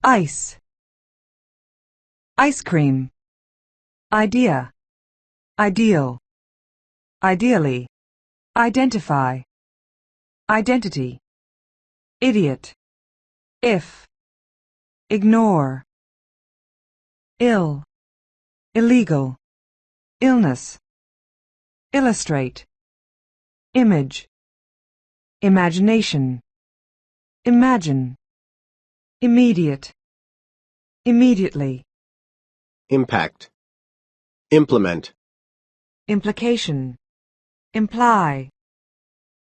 Ice. Ice cream. Idea. Ideal. Ideally. Identify. Identity. Idiot. If. Ignore. Ill. Illegal. Illness. Illustrate. Image. Imagination. Imagine. Immediate. Immediately. Impact. Implement. Implication. Imply.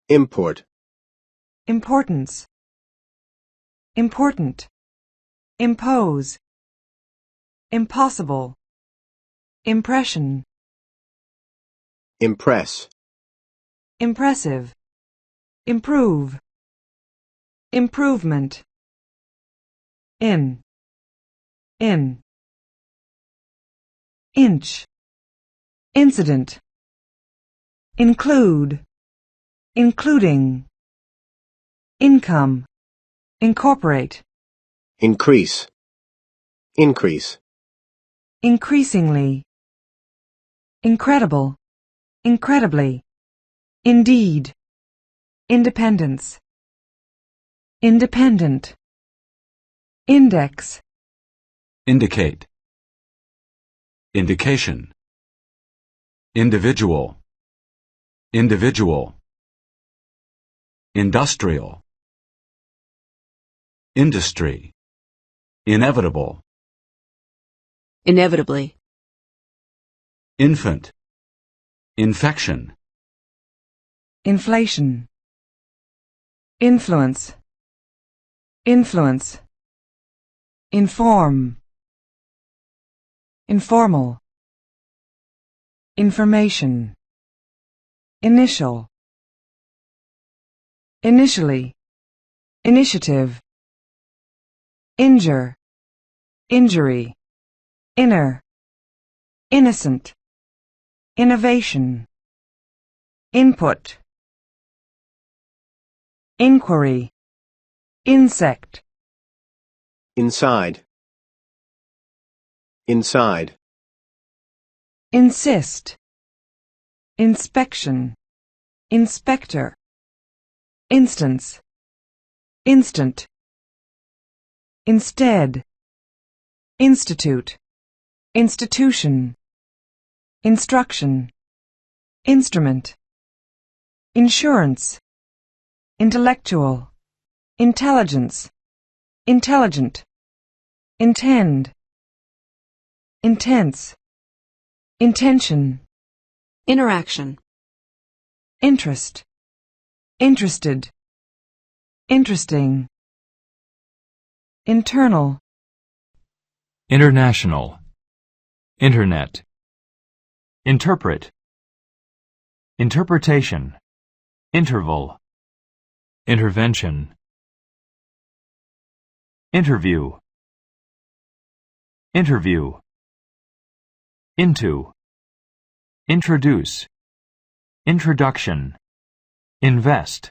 Import. Importance. Important. Impose. Impossible. Impression. Impress. Impressive. Improve. Improvement. In. Inch. Incident. Include. Including. Income. Incorporate. Increase. Increase. Increasingly. Incredible. Incredibly. Indeed. Independence. Independent. Index. Indicate. Indication. Individual. Individual. Industrial. Industry. Inevitable. Inevitably. Infant. Infection. Inflation. Influence. Influence. Inform. Informal. Information. Initial. Initially. Initiative. Injure. Injury. Inner. Innocent. Innovation. Input. Inquiry. Insect. Inside. Inside. Insist. Inspection. Inspector. Instance. Instant. Instead. Institute. Institution. Instruction. Instrument. Insurance. Intellectual. Intelligence. Intelligent. Intend. Intense. Intention. Interaction. Interest. Interested. Interesting. Internal. International. Internet. Interpret. Interpretation. Interval. Intervention. Interview. Interview. Into. Introduce. Introduction. Invest.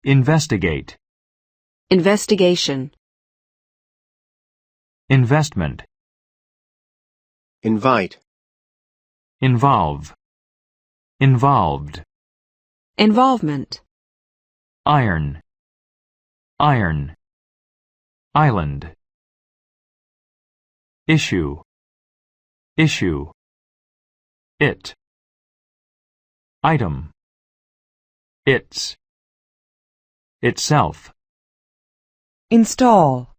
Investigate. Investigation. Investment. Invite. Involve. Involved. Involvement. Iron. Iron. Island. Issue. Issue. It. Item. Its. Itself. Install.